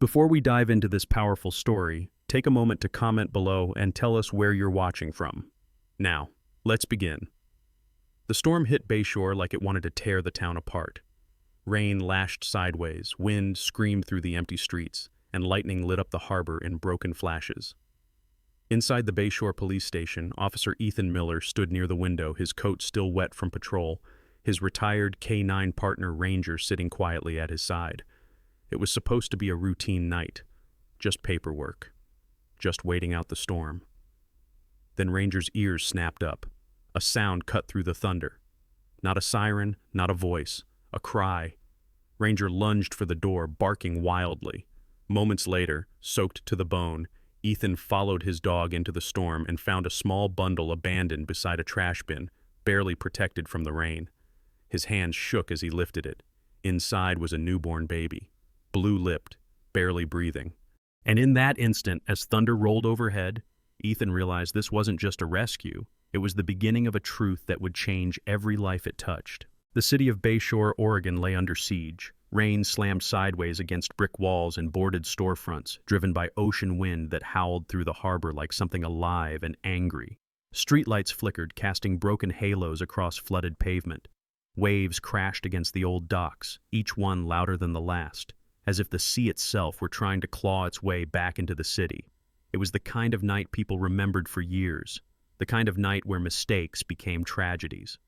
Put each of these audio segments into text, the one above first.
Before we dive into this powerful story, take a moment to comment below and tell us where you're watching from. Now, let's begin. The storm hit Bayshore like it wanted to tear the town apart. Rain lashed sideways, wind screamed through the empty streets, and lightning lit up the harbor in broken flashes. Inside the Bayshore police station, Officer Ethan Miller stood near the window, his coat still wet from patrol, his retired K-9 partner Ranger sitting quietly at his side. It was supposed to be a routine night, just paperwork, just waiting out the storm. Then Ranger's ears snapped up. A sound cut through the thunder. Not a siren, not a voice, a cry. Ranger lunged for the door, barking wildly. Moments later, soaked to the bone, Ethan followed his dog into the storm and found a small bundle abandoned beside a trash bin, barely protected from the rain. His hands shook as he lifted it. Inside was a newborn baby, blue-lipped, barely breathing. And in that instant, as thunder rolled overhead, Ethan realized this wasn't just a rescue. It was the beginning of a truth that would change every life it touched. The city of Bayshore, Oregon lay under siege. Rain slammed sideways against brick walls and boarded storefronts, driven by ocean wind that howled through the harbor like something alive and angry. Streetlights flickered, casting broken halos across flooded pavement. Waves crashed against the old docks, each one louder than the last, as if the sea itself were trying to claw its way back into the city. It was the kind of night people remembered for years, the kind of night where mistakes became tragedies.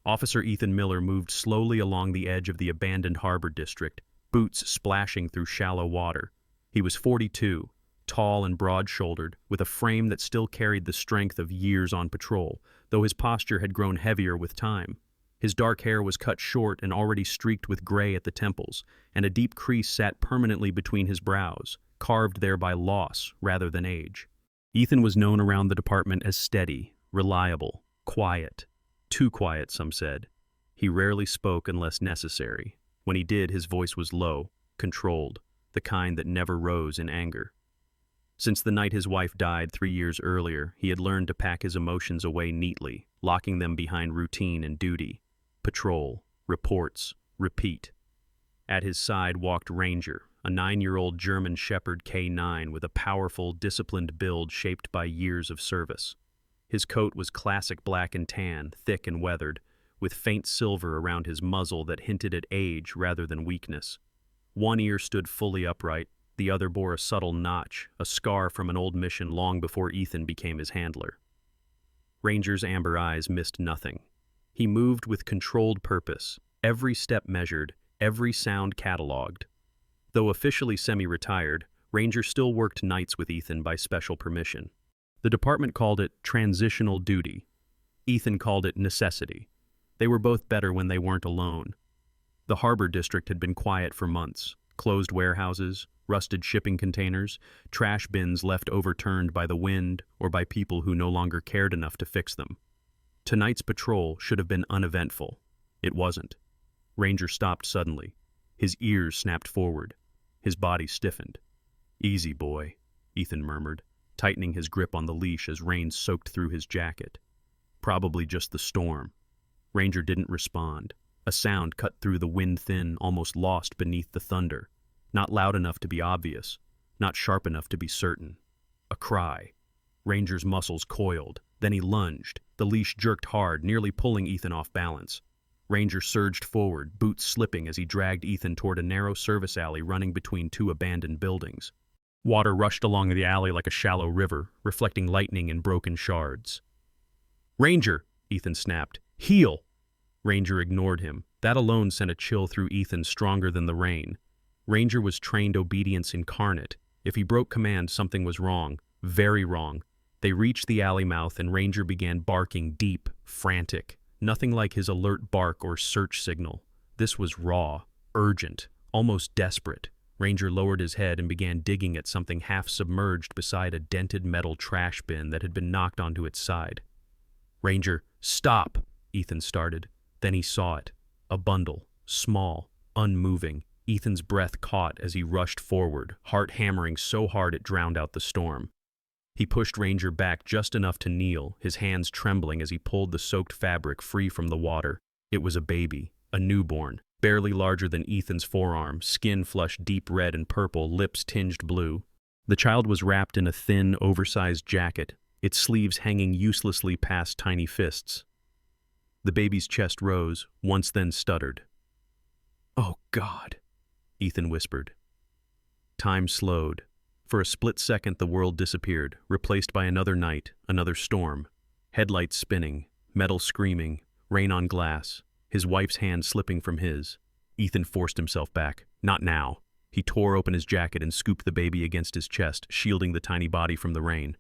Officer Ethan Miller moved slowly along the edge of the abandoned harbor district, boots splashing through shallow water. He was 42, tall and broad-shouldered, with a frame that still carried the strength of years on patrol, though his posture had grown heavier with time. His dark hair was cut short and already streaked with gray at the temples, and a deep crease sat permanently between his brows, carved there by loss rather than age. Ethan was known around the department as steady, reliable, quiet. Too quiet, some said. He rarely spoke unless necessary. When he did, his voice was low, controlled, the kind that never rose in anger. Since the night his wife died 3 years earlier, he had learned to pack his emotions away neatly, locking them behind routine and duty. Patrol, reports, repeat. At his side walked Ranger, a 9-year-old German Shepherd K-9 with a powerful, disciplined build shaped by years of service. His coat was classic black and tan, thick and weathered, with faint silver around his muzzle that hinted at age rather than weakness. One ear stood fully upright, the other bore a subtle notch, a scar from an old mission long before Ethan became his handler. Ranger's amber eyes missed nothing. He moved with controlled purpose, every step measured, every sound catalogued. Though officially semi-retired, Ranger still worked nights with Ethan by special permission. The department called it transitional duty. Ethan called it necessity. They were both better when they weren't alone. The harbor district had been quiet for months. Closed warehouses, rusted shipping containers, trash bins left overturned by the wind or by people who no longer cared enough to fix them. Tonight's patrol should have been uneventful. It wasn't. Ranger stopped suddenly. His ears snapped forward. His body stiffened. "Easy, boy," Ethan murmured, tightening his grip on the leash as rain soaked through his jacket. Probably just the storm. Ranger didn't respond. A sound cut through the wind-thin, almost lost beneath the thunder. Not loud enough to be obvious, not sharp enough to be certain. A cry. Ranger's muscles coiled. Then he lunged. The leash jerked hard, nearly pulling Ethan off balance. Ranger surged forward, boots slipping as he dragged Ethan toward a narrow service alley running between two abandoned buildings. Water rushed along the alley like a shallow river, reflecting lightning in broken shards. "Ranger!" Ethan snapped. "Heel!" Ranger ignored him. That alone sent a chill through Ethan stronger than the rain. Ranger was trained obedience incarnate. If he broke command, something was wrong. Very wrong. They reached the alley mouth and Ranger began barking deep, frantic. Nothing like his alert bark or search signal. This was raw, urgent, almost desperate. Ranger lowered his head and began digging at something half-submerged beside a dented metal trash bin that had been knocked onto its side. "Ranger, stop!" Ethan started. Then he saw it. A bundle, small, unmoving. Ethan's breath caught as he rushed forward, heart hammering so hard it drowned out the storm. He pushed Ranger back just enough to kneel, his hands trembling as he pulled the soaked fabric free from the water. It was a baby, a newborn, barely larger than Ethan's forearm, skin flushed deep red and purple, lips tinged blue. The child was wrapped in a thin, oversized jacket, its sleeves hanging uselessly past tiny fists. The baby's chest rose, once then stuttered. "Oh, God," Ethan whispered. Time slowed. For a split second the world disappeared, replaced by another night, another storm. Headlights spinning, metal screaming, rain on glass, his wife's hand slipping from his. Ethan forced himself back. Not now. He tore open his jacket and scooped the baby against his chest, shielding the tiny body from the rain.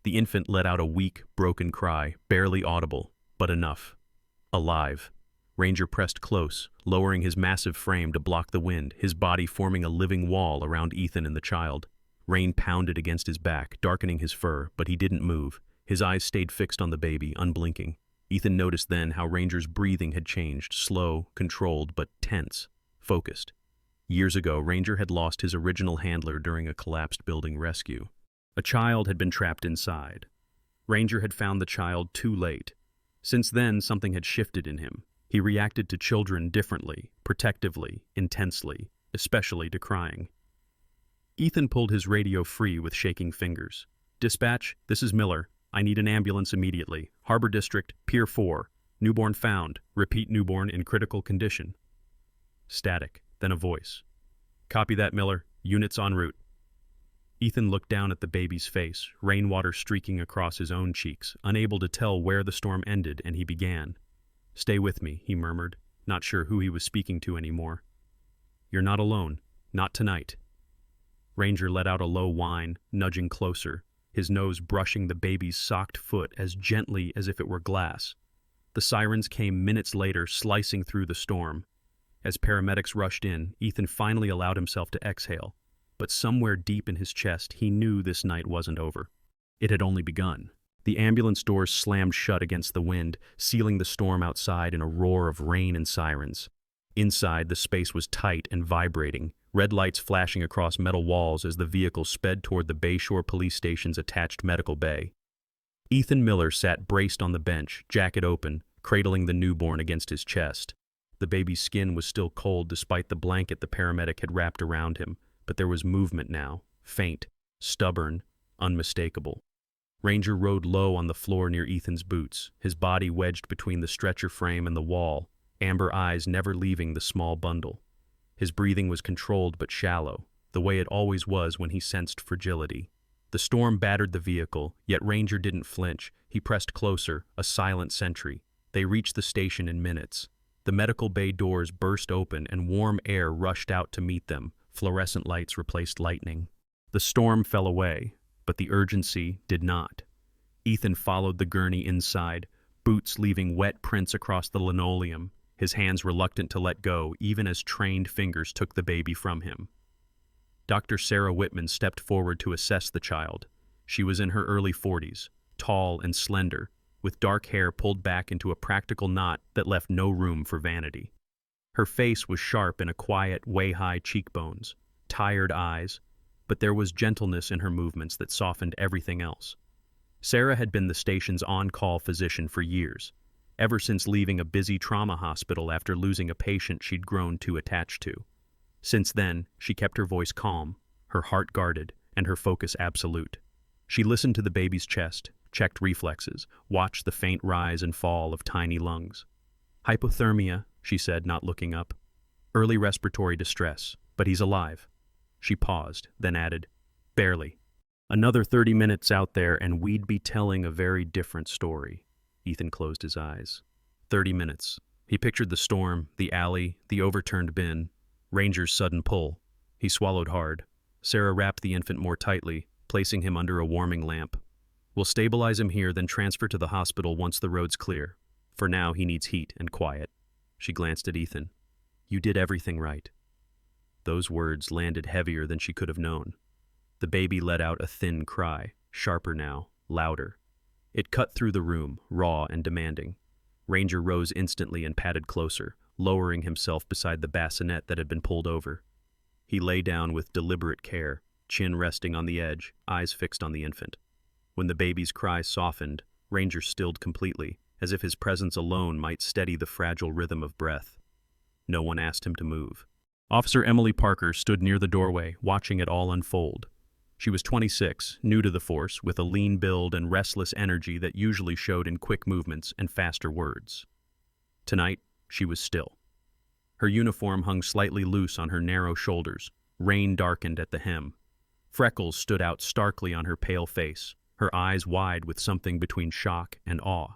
The infant let out a weak, broken cry, barely audible, but enough. Alive. Ranger pressed close, lowering his massive frame to block the wind, his body forming a living wall around Ethan and the child. Rain pounded against his back, darkening his fur, but he didn't move. His eyes stayed fixed on the baby, unblinking. Ethan noticed then how Ranger's breathing had changed, slow, controlled, but tense, focused. Years ago, Ranger had lost his original handler during a collapsed building rescue. A child had been trapped inside. Ranger had found the child too late. Since then, something had shifted in him. He reacted to children differently, protectively, intensely, especially to crying. Ethan pulled his radio free with shaking fingers. "Dispatch, this is Miller. I need an ambulance immediately. Harbor District, Pier 4. Newborn found. Repeat, newborn in critical condition." Static, then a voice. "Copy that, Miller. Units en route." Ethan looked down at the baby's face, rainwater streaking across his own cheeks, unable to tell where the storm ended, and he began. "Stay with me," he murmured, not sure who he was speaking to anymore. "You're not alone. Not tonight." Ranger let out a low whine, nudging closer, his nose brushing the baby's socked foot as gently as if it were glass. The sirens came minutes later, slicing through the storm. As paramedics rushed in, Ethan finally allowed himself to exhale. But somewhere deep in his chest, he knew this night wasn't over. It had only begun. The ambulance doors slammed shut against the wind, sealing the storm outside in a roar of rain and sirens. Inside, the space was tight and vibrating, red lights flashing across metal walls as the vehicle sped toward the Bayshore Police Station's attached medical bay. Ethan Miller sat braced on the bench, jacket open, cradling the newborn against his chest. The baby's skin was still cold despite the blanket the paramedic had wrapped around him, but there was movement now, faint, stubborn, unmistakable. Ranger rode low on the floor near Ethan's boots, his body wedged between the stretcher frame and the wall, amber eyes never leaving the small bundle. His breathing was controlled but shallow, the way it always was when he sensed fragility. The storm battered the vehicle, yet Ranger didn't flinch. He pressed closer, a silent sentry. They reached the station in minutes. The medical bay doors burst open and warm air rushed out to meet them. Fluorescent lights replaced lightning. The storm fell away, but the urgency did not. Ethan followed the gurney inside, boots leaving wet prints across the linoleum, his hands reluctant to let go even as trained fingers took the baby from him. Dr. Sarah Whitman stepped forward to assess the child. She was in her early 40s, tall and slender, with dark hair pulled back into a practical knot that left no room for vanity. Her face was sharp in a quiet, way-high cheekbones, tired eyes, but there was gentleness in her movements that softened everything else. Sarah had been the station's on-call physician for years, ever since leaving a busy trauma hospital after losing a patient she'd grown too attached to. Since then, she kept her voice calm, her heart guarded, and her focus absolute. She listened to the baby's chest, checked reflexes, watched the faint rise and fall of tiny lungs. "Hypothermia," she said, not looking up. "Early respiratory distress, but he's alive." She paused, then added, "Barely. Another 30 minutes out there and we'd be telling a very different story." Ethan closed his eyes. 30 minutes. He pictured the storm, the alley, the overturned bin, Ranger's sudden pull. He swallowed hard. Sarah wrapped the infant more tightly, placing him under a warming lamp. "We'll stabilize him here, then transfer to the hospital once the road's clear. For now, he needs heat and quiet." She glanced at Ethan. "You did everything right." Those words landed heavier than she could have known. The baby let out a thin cry, sharper now, louder. It cut through the room, raw and demanding. Ranger rose instantly and padded closer, lowering himself beside the bassinet that had been pulled over. He lay down with deliberate care, chin resting on the edge, eyes fixed on the infant. When the baby's cry softened, Ranger stilled completely, as if his presence alone might steady the fragile rhythm of breath. No one asked him to move. Officer Emily Parker stood near the doorway, watching it all unfold. She was 26, new to the force, with a lean build and restless energy that usually showed in quick movements and faster words. Tonight, she was still. Her uniform hung slightly loose on her narrow shoulders, rain darkened at the hem. Freckles stood out starkly on her pale face, her eyes wide with something between shock and awe.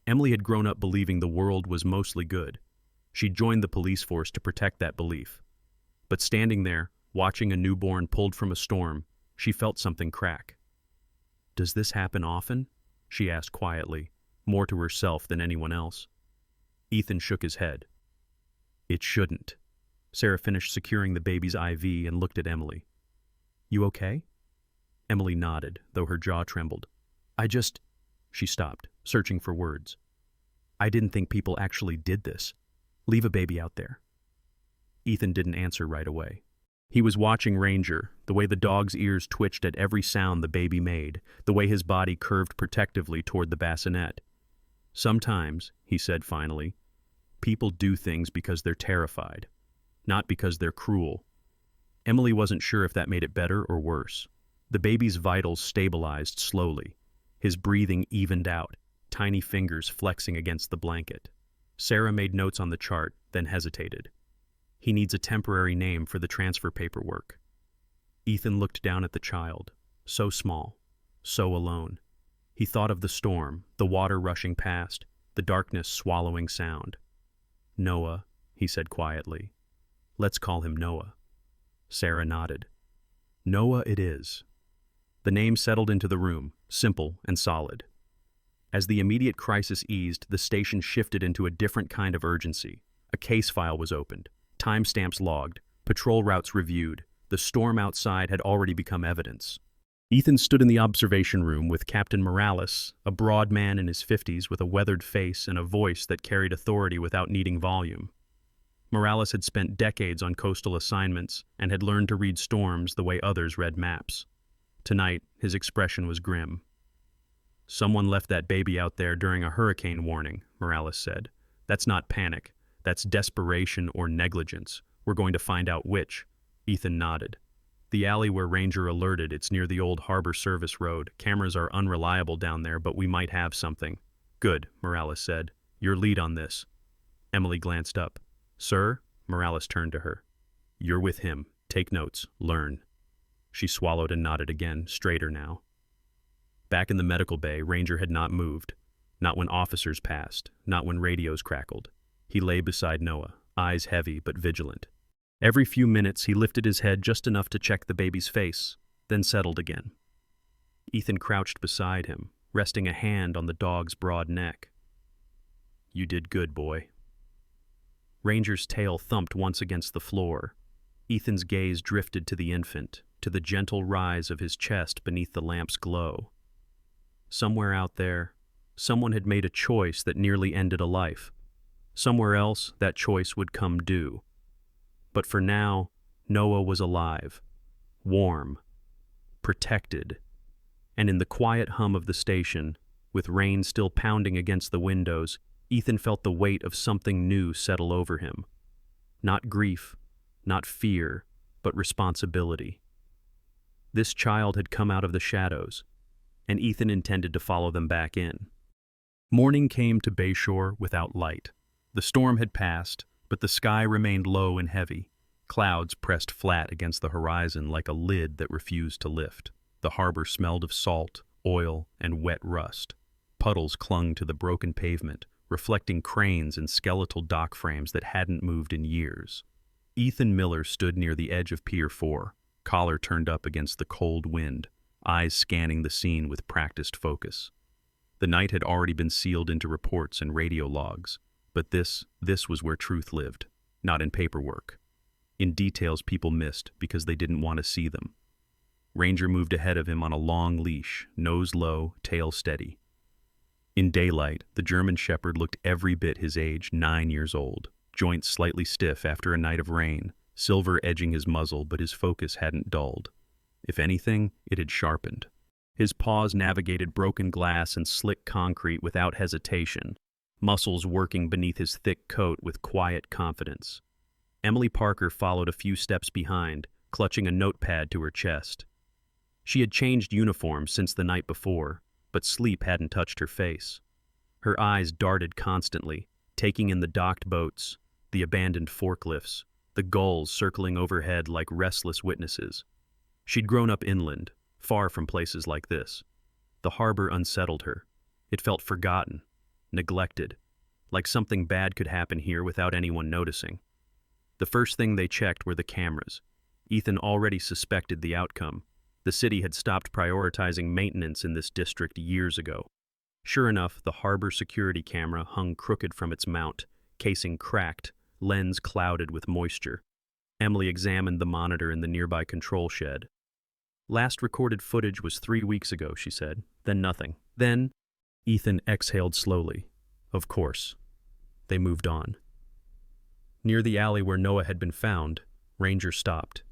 Emily had grown up believing the world was mostly good. She'd joined the police force to protect that belief. But standing there, watching a newborn pulled from a storm, she felt something crack. "Does this happen often?" she asked quietly, more to herself than anyone else. Ethan shook his head. "It shouldn't." Sarah finished securing the baby's IV and looked at Emily. "You okay?" Emily nodded, though her jaw trembled. She stopped, searching for words. "I didn't think people actually did this. Leave a baby out there." Ethan didn't answer right away. He was watching Ranger, the way the dog's ears twitched at every sound the baby made, the way his body curved protectively toward the bassinet. "Sometimes," he said finally, "people do things because they're terrified, not because they're cruel." Emily wasn't sure if that made it better or worse. The baby's vitals stabilized slowly. His breathing evened out, tiny fingers flexing against the blanket. Sarah made notes on the chart, then hesitated. "He needs a temporary name for the transfer paperwork." Ethan looked down at the child, so small, so alone. He thought of the storm, the water rushing past, the darkness swallowing sound. "Noah," he said quietly. "Let's call him Noah." Sarah nodded. "Noah it is." The name settled into the room, simple and solid. As the immediate crisis eased, the station shifted into a different kind of urgency. A case file was opened, timestamps logged, patrol routes reviewed. The storm outside had already become evidence. Ethan stood in the observation room with Captain Morales, a broad man in his 50s with a weathered face and a voice that carried authority without needing volume. Morales had spent decades on coastal assignments and had learned to read storms the way others read maps. Tonight, his expression was grim. "Someone left that baby out there during a hurricane warning," Morales said. "That's not panic. That's desperation or negligence. We're going to find out which." Ethan nodded. "The alley where Ranger alerted, it's near the old Harbor Service Road. Cameras are unreliable down there, but we might have something." "Good," Morales said. "Your lead on this." Emily glanced up. "Sir?" Morales turned to her. "You're with him. Take notes. Learn." She swallowed and nodded again, straighter now. Back in the medical bay, Ranger had not moved. Not when officers passed, not when radios crackled. He lay beside Noah, eyes heavy but vigilant. Every few minutes he lifted his head just enough to check the baby's face, then settled again. Ethan crouched beside him, resting a hand on the dog's broad neck. "You did good, boy." Ranger's tail thumped once against the floor. Ethan's gaze drifted to the infant, to the gentle rise of his chest beneath the lamp's glow. Somewhere out there, someone had made a choice that nearly ended a life. Somewhere else, that choice would come due. But for now, Noah was alive, warm, protected, and in the quiet hum of the station, with rain still pounding against the windows, Ethan felt the weight of something new settle over him. Not grief, not fear, but responsibility. This child had come out of the shadows, and Ethan intended to follow them back in. Morning came to Bayshore without light. The storm had passed, but the sky remained low and heavy. Clouds pressed flat against the horizon like a lid that refused to lift. The harbor smelled of salt, oil, and wet rust. Puddles clung to the broken pavement, reflecting cranes and skeletal dock frames that hadn't moved in years. Ethan Miller stood near the edge of Pier 4, collar turned up against the cold wind, eyes scanning the scene with practiced focus. The night had already been sealed into reports and radio logs, but this was where truth lived, not in paperwork. In details people missed because they didn't want to see them. Ranger moved ahead of him on a long leash, nose low, tail steady. In daylight, the German Shepherd looked every bit his age, 9 years old, joints slightly stiff after a night of rain, silver edging his muzzle, but his focus hadn't dulled. If anything, it had sharpened. His paws navigated broken glass and slick concrete without hesitation, muscles working beneath his thick coat with quiet confidence. Emily Parker followed a few steps behind, clutching a notepad to her chest. She had changed uniforms since the night before, but sleep hadn't touched her face. Her eyes darted constantly, taking in the docked boats, the abandoned forklifts, the gulls circling overhead like restless witnesses. She'd grown up inland, far from places like this. The harbor unsettled her. It felt forgotten, neglected, like something bad could happen here without anyone noticing. The first thing they checked were the cameras. Ethan already suspected the outcome. The city had stopped prioritizing maintenance in this district years ago. Sure enough, the harbor security camera hung crooked from its mount, casing cracked, lens clouded with moisture. Emily examined the monitor in the nearby control shed. Last recorded footage was 3 weeks ago, she said. Then nothing. Then, Ethan exhaled slowly. Of course. They moved on. Near the alley where Noah had been found, Ranger stopped.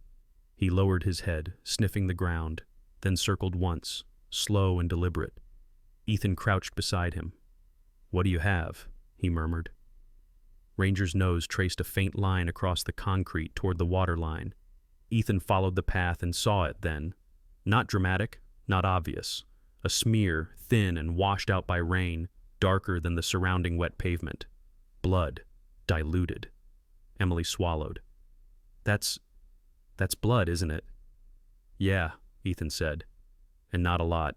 He lowered his head, sniffing the ground, then circled once, slow and deliberate. Ethan crouched beside him. "What do you have?" he murmured. Ranger's nose traced a faint line across the concrete toward the water line. Ethan followed the path and saw it then. Not dramatic, not obvious. A smear, thin and washed out by rain, darker than the surrounding wet pavement. Blood, diluted. Emily swallowed. That's blood, isn't it?" "Yeah," Ethan said, "and not a lot,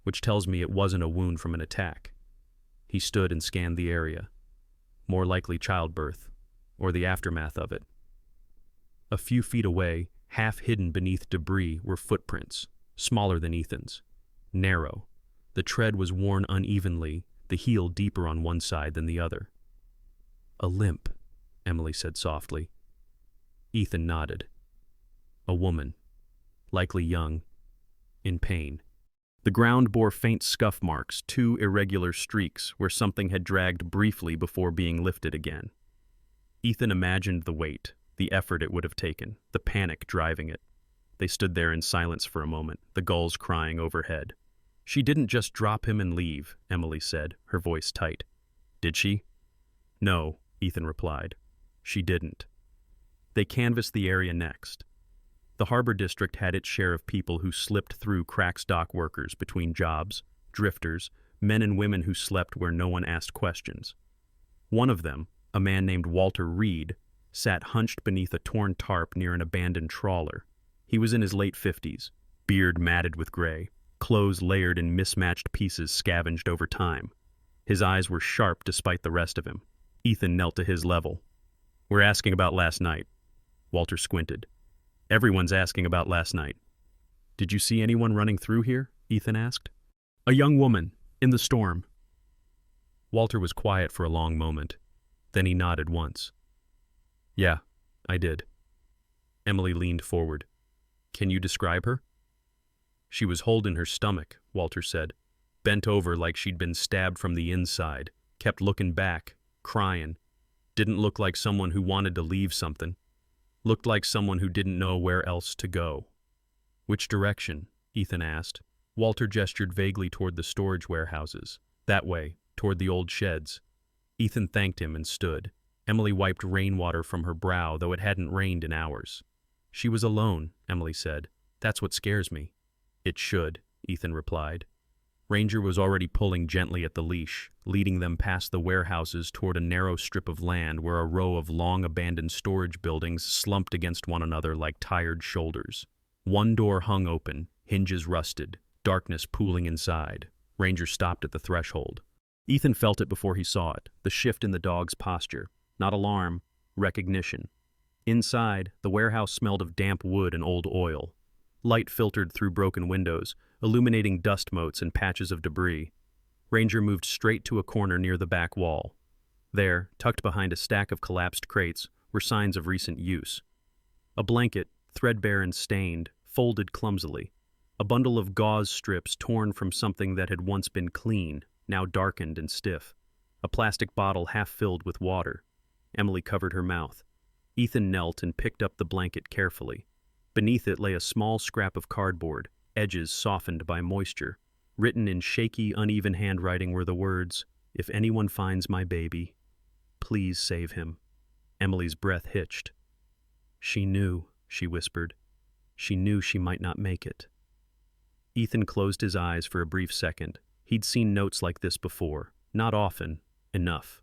which tells me it wasn't a wound from an attack." He stood and scanned the area. More likely childbirth, or the aftermath of it. A few feet away, half hidden beneath debris, were footprints, smaller than Ethan's. Narrow. The tread was worn unevenly, the heel deeper on one side than the other. "A limp," Emily said softly. Ethan nodded. A woman, likely young, in pain. The ground bore faint scuff marks, 2 irregular streaks where something had dragged briefly before being lifted again. Ethan imagined the weight, the effort it would have taken, the panic driving it. They stood there in silence for a moment, the gulls crying overhead. "She didn't just drop him and leave," Emily said, her voice tight. "Did she?" "No," Ethan replied. "She didn't." They canvassed the area next. The harbor district had its share of people who slipped through cracks, dock workers between jobs, drifters, men and women who slept where no one asked questions. One of them, a man named Walter Reed, sat hunched beneath a torn tarp near an abandoned trawler. He was in his late 50s, beard matted with gray, clothes layered in mismatched pieces scavenged over time. His eyes were sharp despite the rest of him. Ethan knelt to his level. "We're asking about last night." Walter squinted. "Everyone's asking about last night." "Did you see anyone running through here?" Ethan asked. "A young woman, in the storm." Walter was quiet for a long moment. Then he nodded once. "Yeah, I did." Emily leaned forward. "Can you describe her?" "She was holding her stomach," Walter said. "Bent over like she'd been stabbed from the inside. Kept looking back, crying. Didn't look like someone who wanted to leave something. Looked like someone who didn't know where else to go." "Which direction?" Ethan asked. Walter gestured vaguely toward the storage warehouses. "That way, toward the old sheds." Ethan thanked him and stood. Emily wiped rainwater from her brow, though it hadn't rained in hours. "She was alone," Emily said. "That's what scares me." "It should," Ethan replied. Ranger was already pulling gently at the leash, leading them past the warehouses toward a narrow strip of land where a row of long-abandoned storage buildings slumped against one another like tired shoulders. One door hung open, hinges rusted, darkness pooling inside. Ranger stopped at the threshold. Ethan felt it before he saw it, the shift in the dog's posture. Not alarm, recognition. Inside, the warehouse smelled of damp wood and old oil. Light filtered through broken windows, illuminating dust motes and patches of debris. Ranger moved straight to a corner near the back wall. There, tucked behind a stack of collapsed crates, were signs of recent use. A blanket, threadbare and stained, folded clumsily. A bundle of gauze strips torn from something that had once been clean, now darkened and stiff. A plastic bottle half filled with water. Emily covered her mouth. Ethan knelt and picked up the blanket carefully. Beneath it lay a small scrap of cardboard, edges softened by moisture. Written in shaky, uneven handwriting were the words, If anyone finds my baby, please save him. Emily's breath hitched. She knew, she whispered. She knew she might not make it. Ethan closed his eyes for a brief second. He'd seen notes like this before. Not often. Enough.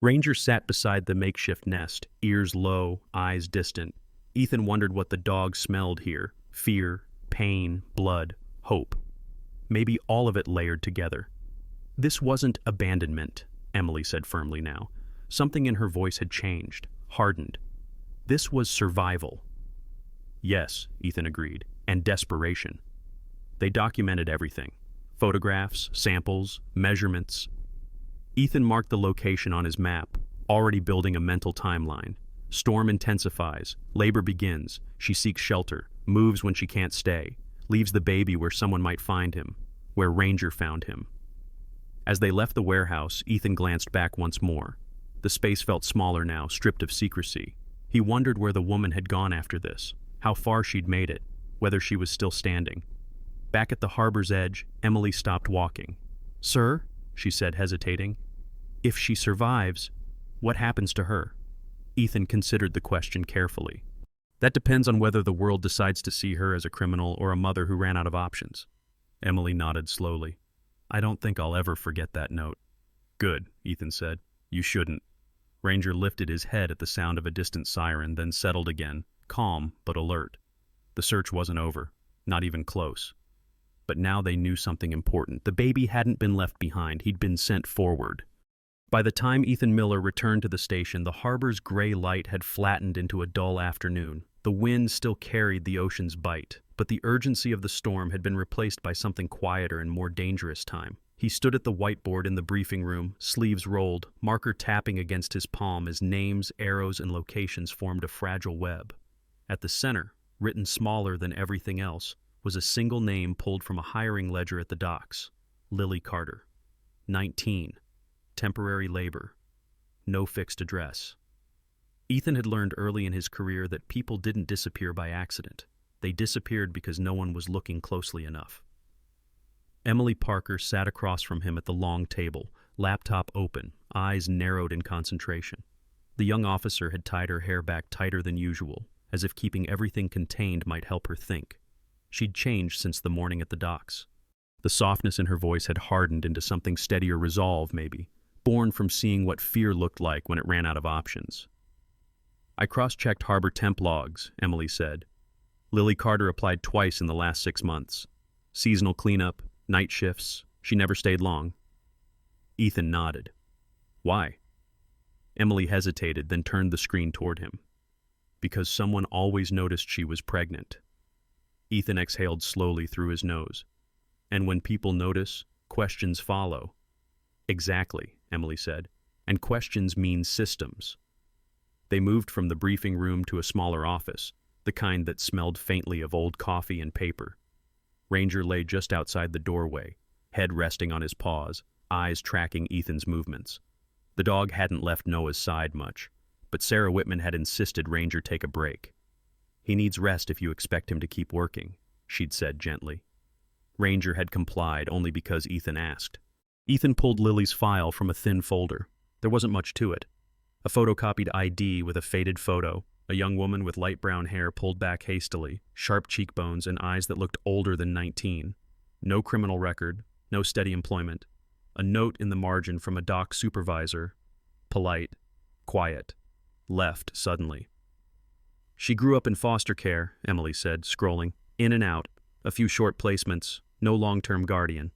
Ranger sat beside the makeshift nest, ears low, eyes distant. Ethan wondered what the dog smelled here. Fear, pain, blood, hope. Maybe all of it layered together. This wasn't abandonment, Emily said firmly now. Something in her voice had changed, hardened. This was survival. Yes, Ethan agreed, and desperation. They documented everything. Photographs, samples, measurements. Ethan marked the location on his map, already building a mental timeline. Storm intensifies, labor begins, she seeks shelter, moves when she can't stay, leaves the baby where someone might find him, where Ranger found him. As they left the warehouse, Ethan glanced back once more. The space felt smaller now, stripped of secrecy. He wondered where the woman had gone after this, how far she'd made it, whether she was still standing. Back at the harbor's edge, Emily stopped walking. "Sir," she said, hesitating, "if she survives, what happens to her?" Ethan considered the question carefully. "That depends on whether the world decides to see her as a criminal or a mother who ran out of options." Emily nodded slowly. "I don't think I'll ever forget that note." "Good," Ethan said. "You shouldn't." Ranger lifted his head at the sound of a distant siren, then settled again, calm but alert. The search wasn't over, not even close. But now they knew something important. The baby hadn't been left behind, he'd been sent forward. By the time Ethan Miller returned to the station, the harbor's gray light had flattened into a dull afternoon. The wind still carried the ocean's bite, but the urgency of the storm had been replaced by something quieter and more dangerous time. He stood at the whiteboard in the briefing room, sleeves rolled, marker tapping against his palm as names, arrows, and locations formed a fragile web. At the center, written smaller than everything else, was a single name pulled from a hiring ledger at the docks. Lily Carter. 19. Temporary labor. No fixed address. Ethan had learned early in his career that people didn't disappear by accident. They disappeared because no one was looking closely enough. Emily Parker sat across from him at the long table, laptop open, eyes narrowed in concentration. The young officer had tied her hair back tighter than usual, as if keeping everything contained might help her think. She'd changed since the morning at the docks. The softness in her voice had hardened into something steadier resolve, maybe, born from seeing what fear looked like when it ran out of options. "I cross-checked harbor temp logs," Emily said. "Lily Carter applied twice in the last 6 months. Seasonal cleanup, night shifts. She never stayed long." Ethan nodded. "Why?" Emily hesitated, then turned the screen toward him. "Because someone always noticed she was pregnant." Ethan exhaled slowly through his nose. "And when people notice, questions follow." "Exactly," Emily said. "And questions mean systems." They moved from the briefing room to a smaller office, the kind that smelled faintly of old coffee and paper. Ranger lay just outside the doorway, head resting on his paws, eyes tracking Ethan's movements. The dog hadn't left Noah's side much, but Sarah Whitman had insisted Ranger take a break. "He needs rest if you expect him to keep working," she'd said gently. Ranger had complied only because Ethan asked. Ethan pulled Lily's file from a thin folder. There wasn't much to it. A photocopied ID with a faded photo, a young woman with light brown hair pulled back hastily, sharp cheekbones and eyes that looked older than 19. No criminal record, no steady employment. A note in the margin from a dock supervisor. Polite, quiet, left suddenly. "She grew up in foster care," Emily said, scrolling. "In and out. A few short placements. No long-term guardian."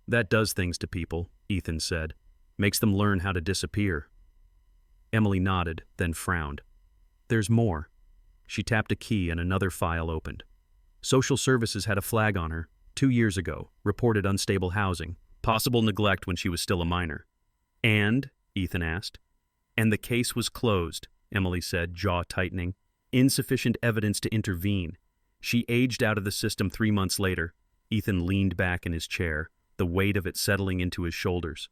"That does things to people," Ethan said. "Makes them learn how to disappear." Emily nodded, then frowned. "There's more." She tapped a key and another file opened. Social services had a flag on her, 2 years ago, reported unstable housing, possible neglect when she was still a minor. "And?" Ethan asked. "And the case was closed," Emily said, jaw tightening. "Insufficient evidence to intervene. She aged out of the system 3 months later." Ethan leaned back in his chair, the weight of it settling into his shoulders.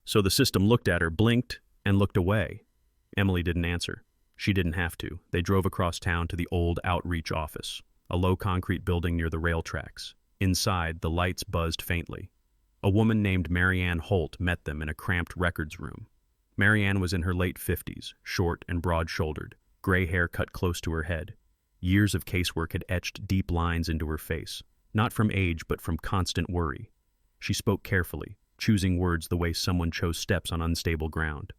"So the system looked at her, blinked, and looked away." Emily didn't answer. She didn't have to. They drove across town to the old outreach office, a low concrete building near the rail tracks. Inside, the lights buzzed faintly. A woman named Marianne Holt met them in a cramped records room. Marianne was in her late 50s, short and broad-shouldered, gray hair cut close to her head. Years of casework had etched deep lines into her face, not from age but from constant worry. She spoke carefully, choosing words the way someone chose steps on unstable ground.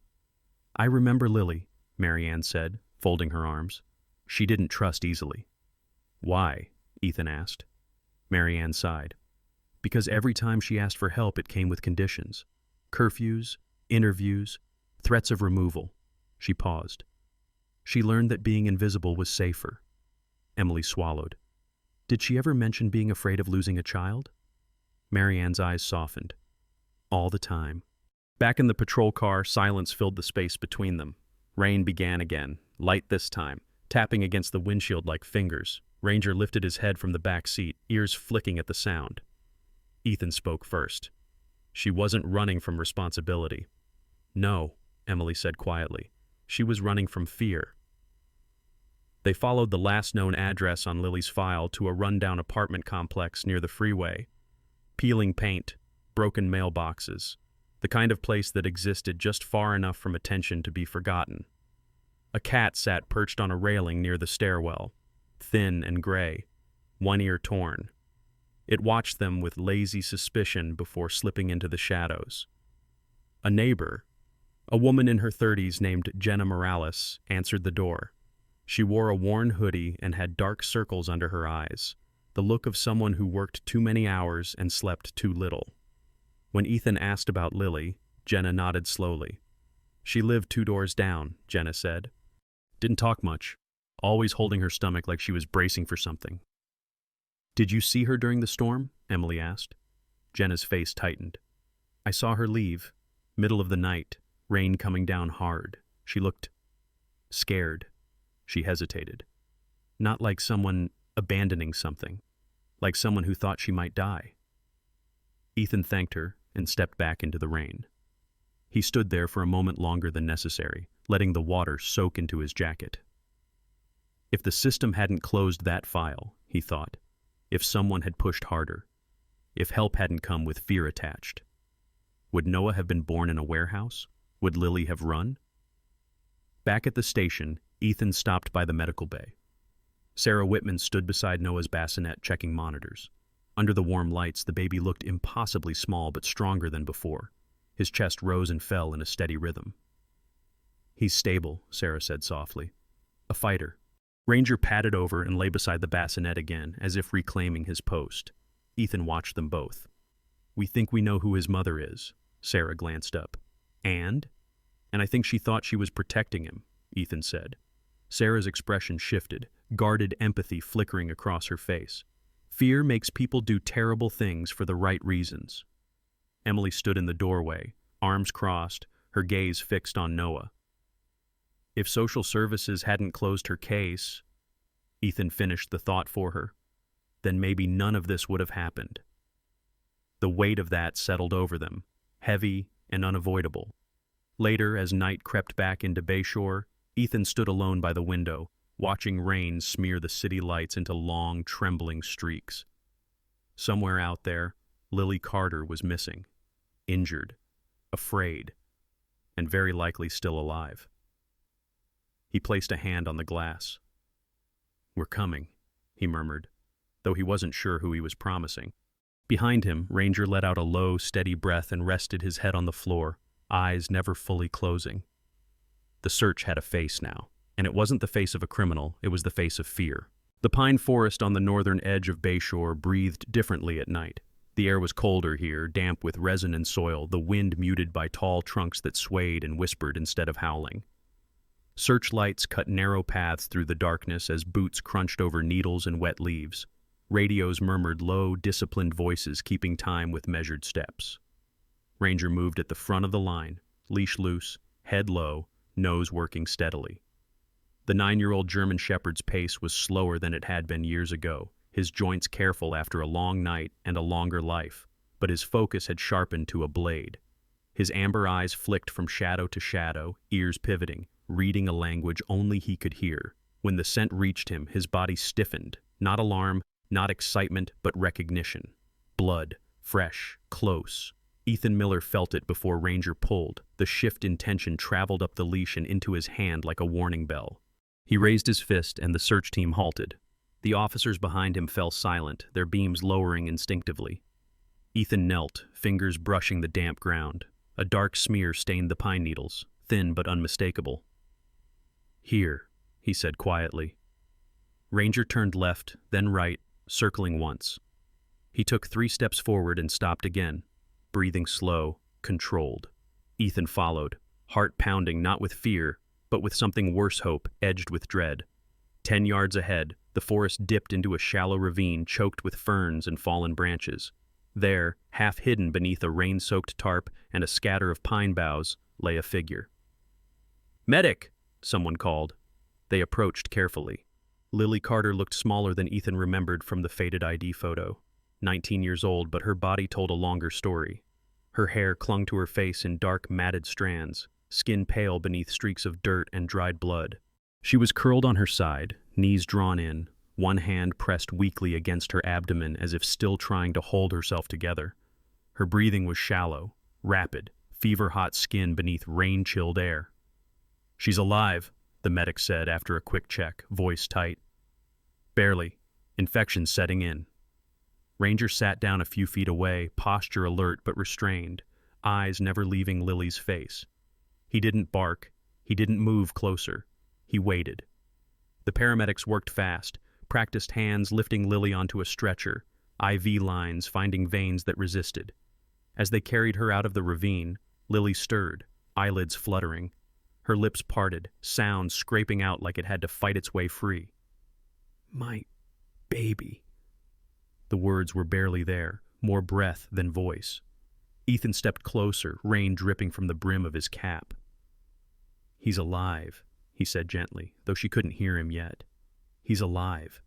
"I remember Lily," Marianne said, folding her arms. She didn't trust easily. "Why?" Ethan asked. Marianne sighed. "Because every time she asked for help it came with conditions. Curfews, interviews, threats of removal." She paused. "She learned that being invisible was safer." Emily swallowed. "Did she ever mention being afraid of losing a child?" Marianne's eyes softened. "All the time." Back in the patrol car, silence filled the space between them. Rain began again, light this time, tapping against the windshield like fingers. Ranger lifted his head from the back seat, ears flicking at the sound. Ethan spoke first. "She wasn't running from responsibility." "No," Emily said quietly. "She was running from fear." They followed the last known address on Lily's file to a rundown apartment complex near the freeway. Peeling paint, broken mailboxes, the kind of place that existed just far enough from attention to be forgotten. A cat sat perched on a railing near the stairwell, thin and gray, one ear torn. It watched them with lazy suspicion before slipping into the shadows. A neighbor, a woman in her 30s named Jenna Morales, answered the door. She wore a worn hoodie and had dark circles under her eyes, the look of someone who worked too many hours and slept too little. When Ethan asked about Lily, Jenna nodded slowly. "She lived 2 doors down," Jenna said. "Didn't talk much, always holding her stomach like she was bracing for something." "Did you see her during the storm?" Emily asked. Jenna's face tightened. "I saw her leave, middle of the night, rain coming down hard. She looked scared." She hesitated. "Not like someone abandoning something, like someone who thought she might die." Ethan thanked her and stepped back into the rain. He stood there for a moment longer than necessary, letting the water soak into his jacket. If the system hadn't closed that file, he thought, if someone had pushed harder, if help hadn't come with fear attached, would Noah have been born in a warehouse? Would Lily have run? Back at the station, Ethan stopped by the medical bay. Sarah Whitman stood beside Noah's bassinet checking monitors. Under the warm lights, the baby looked impossibly small but stronger than before. His chest rose and fell in a steady rhythm. "He's stable," Sarah said softly. "A fighter." Ranger padded over and lay beside the bassinet again, as if reclaiming his post. Ethan watched them both. "We think we know who his mother is." Sarah glanced up. And I think she thought she was protecting him," Ethan said. Sarah's expression shifted, guarded empathy flickering across her face. "Fear makes people do terrible things for the right reasons." Emily stood in the doorway, arms crossed, her gaze fixed on Noah. "If social services hadn't closed her case," Ethan finished the thought for her, "then maybe none of this would have happened." The weight of that settled over them, heavy and unavoidable. Later, as night crept back into Bayshore, Ethan stood alone by the window, watching rain smear the city lights into long, trembling streaks. Somewhere out there, Lily Carter was missing, injured, afraid, and very likely still alive. He placed a hand on the glass. "We're coming," he murmured, though he wasn't sure who he was promising. Behind him, Ranger let out a low, steady breath and rested his head on the floor, eyes never fully closing. The search had a face now, and it wasn't the face of a criminal, it was the face of fear. The pine forest on the northern edge of Bayshore breathed differently at night. The air was colder here, damp with resin and soil, the wind muted by tall trunks that swayed and whispered instead of howling. Searchlights cut narrow paths through the darkness as boots crunched over needles and wet leaves. Radios murmured low, disciplined voices keeping time with measured steps. Ranger moved at the front of the line, leash loose, head low, nose working steadily. The 9-year-old German Shepherd's pace was slower than it had been years ago, his joints careful after a long night and a longer life, but his focus had sharpened to a blade. His amber eyes flicked from shadow to shadow, ears pivoting, reading a language only he could hear. When the scent reached him, his body stiffened, not alarm, not excitement, but recognition. Blood, Fresh, close. Ethan Miller felt it before Ranger pulled. The shift in tension traveled up the leash and into his hand like a warning bell. He raised his fist and the search team halted. The officers behind him fell silent, their beams lowering instinctively. Ethan knelt, fingers brushing the damp ground. A dark smear stained the pine needles, thin but unmistakable. "Here," he said quietly. Ranger turned left, then right, circling once. He took 3 steps forward and stopped again, breathing slow, controlled. Ethan followed, heart pounding not with fear, but with something worse hope, edged with dread. 10 yards ahead, the forest dipped into a shallow ravine choked with ferns and fallen branches. There, half hidden beneath a rain-soaked tarp and a scatter of pine boughs, lay a figure. "Medic!" someone called. They approached carefully. Lily Carter looked smaller than Ethan remembered from the faded ID photo. 19 years old, but her body told a longer story. Her hair clung to her face in dark, matted strands, skin pale beneath streaks of dirt and dried blood. She was curled on her side, knees drawn in, one hand pressed weakly against her abdomen as if still trying to hold herself together. Her breathing was shallow, rapid, fever-hot skin beneath rain-chilled air. "She's alive," the medic said after a quick check, voice tight. "Barely. Infection setting in." Ranger sat down a few feet away, posture alert but restrained, eyes never leaving Lily's face. He didn't bark. He didn't move closer. He waited. The paramedics worked fast, practiced hands lifting Lily onto a stretcher, IV lines finding veins that resisted. As they carried her out of the ravine, Lily stirred, eyelids fluttering. Her lips parted, sound scraping out like it had to fight its way free. "My baby." The words were barely there, more breath than voice. Ethan stepped closer, rain dripping from the brim of his cap. "He's alive," he said gently, though she couldn't hear him yet. "He's alive."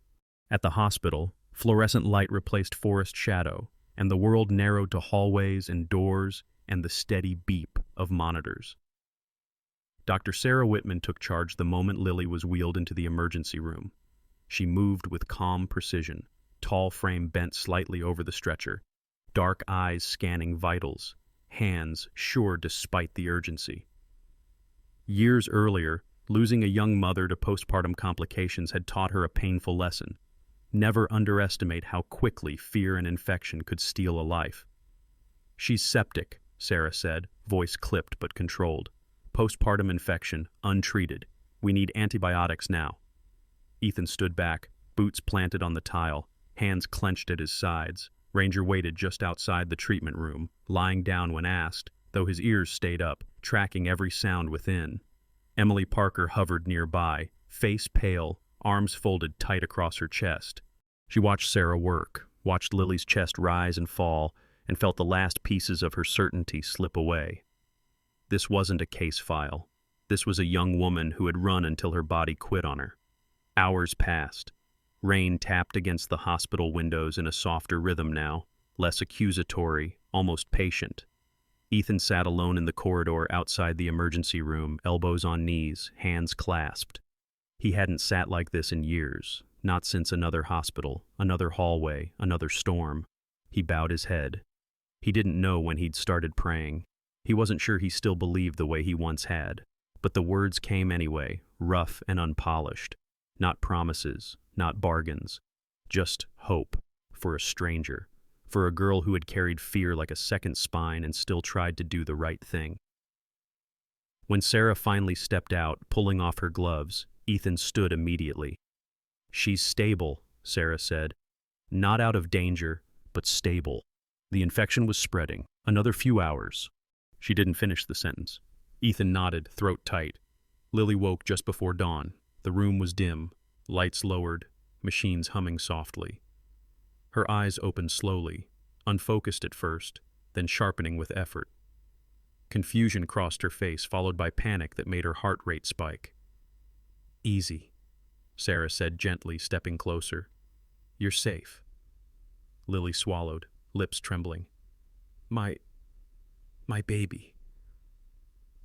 At the hospital, fluorescent light replaced forest shadow, and the world narrowed to hallways and doors and the steady beep of monitors. Dr. Sarah Whitman took charge the moment Lily was wheeled into the emergency room. She moved with calm precision, tall frame bent slightly over the stretcher, dark eyes scanning vitals, hands sure despite the urgency. Years earlier, losing a young mother to postpartum complications had taught her a painful lesson. Never underestimate how quickly fear and infection could steal a life. "She's septic," Sarah said, voice clipped but controlled. "Postpartum infection, untreated. We need antibiotics now." Ethan stood back, boots planted on the tile, hands clenched at his sides. Ranger waited just outside the treatment room, lying down when asked, though his ears stayed up, tracking every sound within. Emily Parker hovered nearby, face pale, arms folded tight across her chest. She watched Sarah work, watched Lily's chest rise and fall, and felt the last pieces of her certainty slip away. This wasn't a case file. This was a young woman who had run until her body quit on her. Hours passed. Rain tapped against the hospital windows in a softer rhythm now, less accusatory, almost patient. Ethan sat alone in the corridor outside the emergency room, elbows on knees, hands clasped. He hadn't sat like this in years, not since another hospital, another hallway, another storm. He bowed his head. He didn't know when he'd started praying. He wasn't sure he still believed the way he once had. But the words came anyway, rough and unpolished. Not promises, not bargains. Just hope, for a stranger, for a girl who had carried fear like a second spine and still tried to do the right thing. When Sarah finally stepped out, pulling off her gloves, Ethan stood immediately. "She's stable," Sarah said. "Not out of danger, but stable." The infection was spreading. Another few hours. She didn't finish the sentence. Ethan nodded, throat tight. Lily woke just before dawn. The room was dim, lights lowered, machines humming softly. Her eyes opened slowly, unfocused at first, then sharpening with effort. Confusion crossed her face, followed by panic that made her heart rate spike. "Easy," Sarah said gently, stepping closer. "You're safe." Lily swallowed, lips trembling. My baby."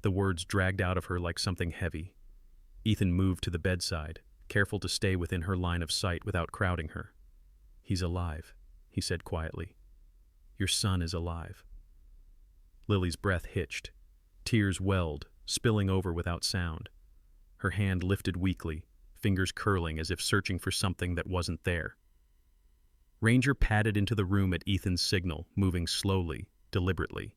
The words dragged out of her like something heavy. Ethan moved to the bedside, careful to stay within her line of sight without crowding her. "He's alive," he said quietly. Your son is alive." Lily's breath hitched. Tears welled, spilling over without sound. Her hand lifted weakly, fingers curling as if searching for something that wasn't there. Ranger padded into the room at Ethan's signal, moving slowly, deliberately.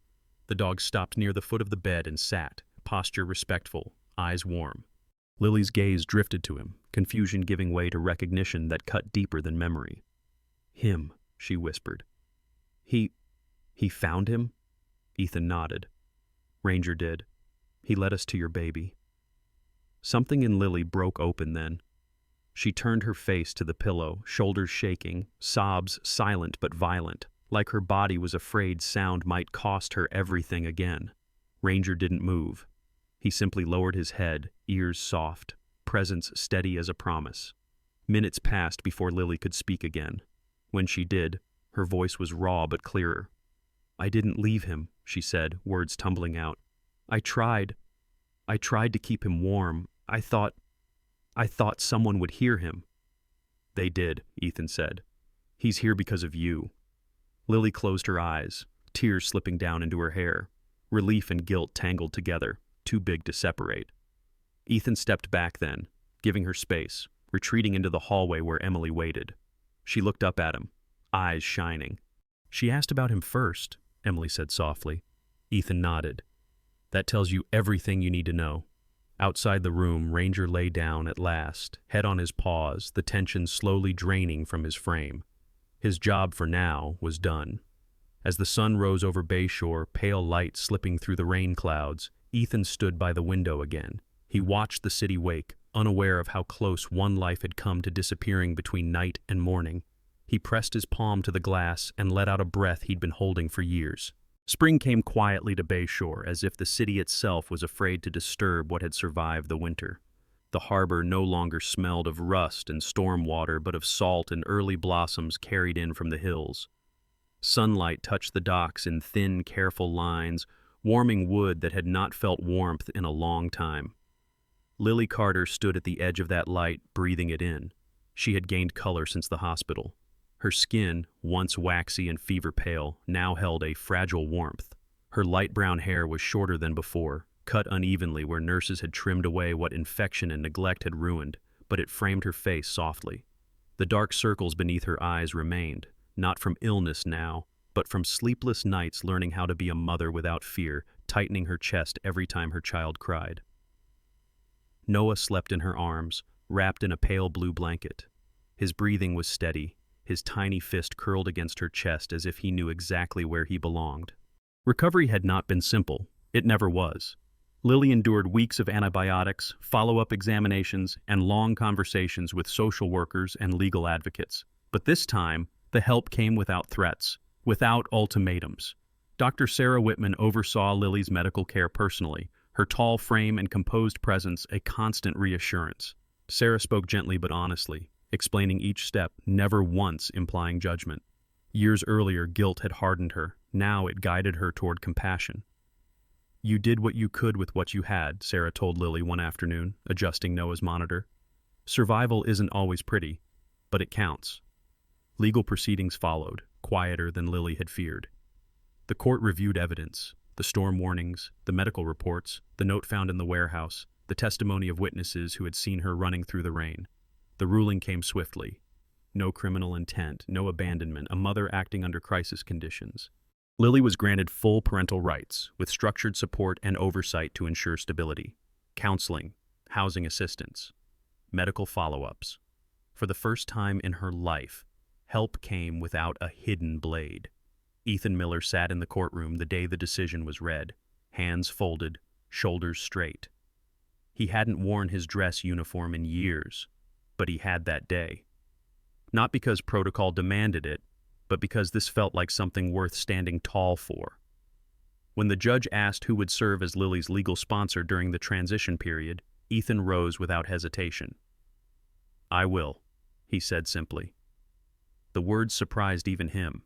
The dog stopped near the foot of the bed and sat, posture respectful, eyes warm. Lily's gaze drifted to him, confusion giving way to recognition that cut deeper than memory. "Him," she whispered. He found him?" Ethan nodded. "Ranger did. He led us to your baby." Something in Lily broke open then. She turned her face to the pillow, shoulders shaking, sobs silent but violent, like her body was afraid sound might cost her everything again. Ranger didn't move. He simply lowered his head, ears soft, presence steady as a promise. Minutes passed before Lily could speak again. When she did, her voice was raw but clearer. "I didn't leave him," she said, words tumbling out. I tried to keep him warm. I thought someone would hear him." "They did," Ethan said. "He's here because of you." Lily closed her eyes, tears slipping down into her hair. Relief and guilt tangled together, too big to separate. Ethan stepped back then, giving her space, retreating into the hallway where Emily waited. She looked up at him, eyes shining. "She asked about him first," Emily said softly. Ethan nodded. "That tells you everything you need to know." Outside the room, Ranger lay down at last, head on his paws, the tension slowly draining from his frame. His job for now was done. As the sun rose over Bayshore, pale light slipping through the rain clouds, Ethan stood by the window again. He watched the city wake, unaware of how close one life had come to disappearing between night and morning. He pressed his palm to the glass and let out a breath he'd been holding for years. Spring came quietly to Bayshore, as if the city itself was afraid to disturb what had survived the winter. The harbor no longer smelled of rust and storm water, but of salt and early blossoms carried in from the hills. Sunlight touched the docks in thin, careful lines, warming wood that had not felt warmth in a long time. Lily Carter stood at the edge of that light, breathing it in. She had gained color since the hospital. Her skin, once waxy and fever-pale, now held a fragile warmth. Her light brown hair was shorter than before, cut unevenly where nurses had trimmed away what infection and neglect had ruined, but it framed her face softly. The dark circles beneath her eyes remained, not from illness now, but from sleepless nights learning how to be a mother without fear, tightening her chest every time her child cried. Noah slept in her arms, wrapped in a pale blue blanket. His breathing was steady, his tiny fist curled against her chest as if he knew exactly where he belonged. Recovery had not been simple. It never was. Lily endured weeks of antibiotics, follow-up examinations, and long conversations with social workers and legal advocates. But this time, the help came without threats, without ultimatums. Dr. Sarah Whitman oversaw Lily's medical care personally, her tall frame and composed presence a constant reassurance. Sarah spoke gently but honestly, explaining each step, never once implying judgment. Years earlier, guilt had hardened her. Now it guided her toward compassion. "You did what you could with what you had," Sarah told Lily one afternoon, adjusting Noah's monitor. "Survival isn't always pretty, but it counts." Legal proceedings followed, quieter than Lily had feared. The court reviewed evidence, the storm warnings, the medical reports, the note found in the warehouse, the testimony of witnesses who had seen her running through the rain. The ruling came swiftly. No criminal intent, no abandonment, a mother acting under crisis conditions. Lily was granted full parental rights, with structured support and oversight to ensure stability. Counseling, housing assistance, medical follow-ups. For the first time in her life, help came without a hidden blade. Ethan Miller sat in the courtroom the day the decision was read, hands folded, shoulders straight. He hadn't worn his dress uniform in years, but he had that day. Not because protocol demanded it, but because this felt like something worth standing tall for. When the judge asked who would serve as Lily's legal sponsor during the transition period, Ethan rose without hesitation. "I will," he said simply. The words surprised even him.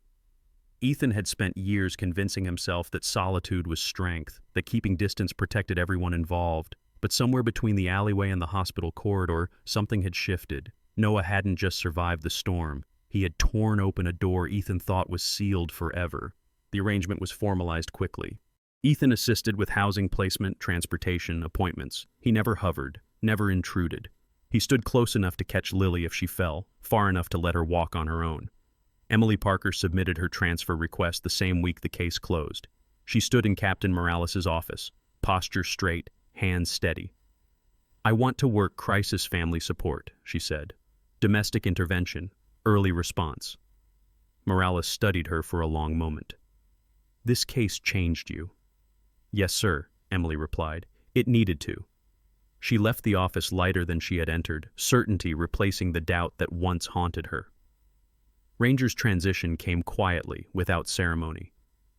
Ethan had spent years convincing himself that solitude was strength, that keeping distance protected everyone involved. But somewhere between the alleyway and the hospital corridor, something had shifted. Noah hadn't just survived the storm. He had torn open a door Ethan thought was sealed forever. The arrangement was formalized quickly. Ethan assisted with housing placement, transportation, appointments. He never hovered, never intruded. He stood close enough to catch Lily if she fell, far enough to let her walk on her own. Emily Parker submitted her transfer request the same week the case closed. She stood in Captain Morales' office, posture straight, hands steady. "I want to work crisis family support," she said. "Domestic intervention, early response." Morales studied her for a long moment. "This case changed you." "Yes, sir," Emily replied. "It needed to." She left the office lighter than she had entered, certainty replacing the doubt that once haunted her. Ranger's transition came quietly, without ceremony.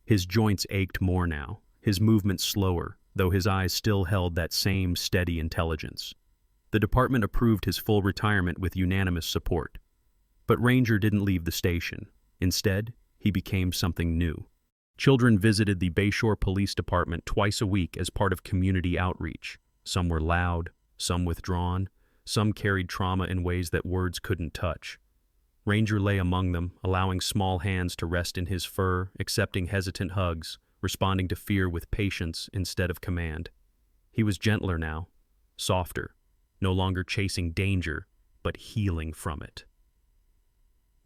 His joints ached more now, his movements slower, though his eyes still held that same steady intelligence. The department approved his full retirement with unanimous support. But Ranger didn't leave the station. Instead, he became something new. Children visited the Bayshore Police Department twice a week as part of community outreach. Some were loud, some withdrawn, some carried trauma in ways that words couldn't touch. Ranger lay among them, allowing small hands to rest in his fur, accepting hesitant hugs, responding to fear with patience instead of command. He was gentler now, softer, no longer chasing danger, but healing from it.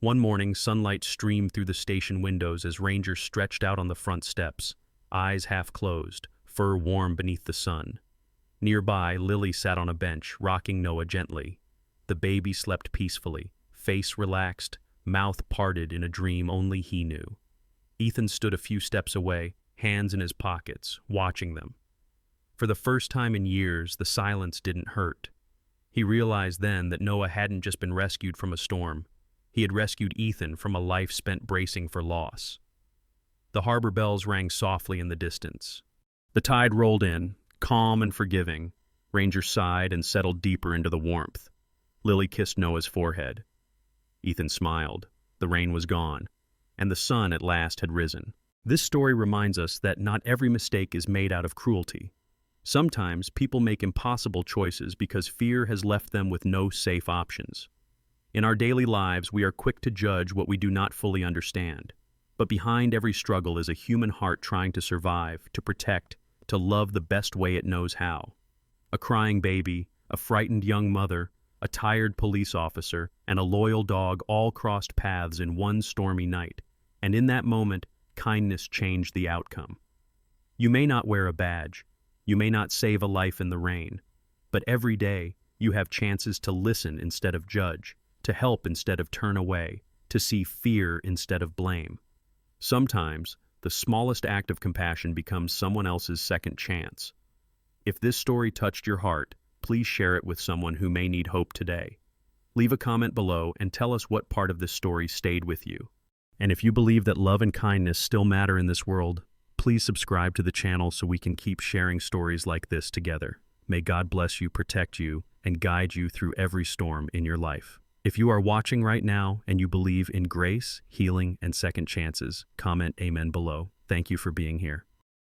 One morning, sunlight streamed through the station windows as Ranger stretched out on the front steps, eyes half closed, fur warm beneath the sun. Nearby, Lily sat on a bench, rocking Noah gently. The baby slept peacefully, face relaxed, mouth parted in a dream only he knew. Ethan stood a few steps away, hands in his pockets, watching them. For the first time in years, the silence didn't hurt. He realized then that Noah hadn't just been rescued from a storm. He had rescued Ethan from a life spent bracing for loss. The harbor bells rang softly in the distance. The tide rolled in, calm and forgiving. Ranger sighed and settled deeper into the warmth. Lily kissed Noah's forehead. Ethan smiled. The rain was gone, and the sun at last had risen. This story reminds us that not every mistake is made out of cruelty. Sometimes people make impossible choices because fear has left them with no safe options. In our daily lives, we are quick to judge what we do not fully understand. But behind every struggle is a human heart trying to survive, to protect, to love the best way it knows how. A crying baby, a frightened young mother, a tired police officer, and a loyal dog all crossed paths in one stormy night. And in that moment, kindness changed the outcome. You may not wear a badge. You may not save a life in the rain. But every day, you have chances to listen instead of judge, to help instead of turn away, to see fear instead of blame. Sometimes, the smallest act of compassion becomes someone else's second chance. If this story touched your heart, please share it with someone who may need hope today. Leave a comment below and tell us what part of this story stayed with you. And if you believe that love and kindness still matter in this world, please subscribe to the channel so we can keep sharing stories like this together. May God bless you, protect you, and guide you through every storm in your life. If you are watching right now and you believe in grace, healing, and second chances, comment amen below. Thank you for being here.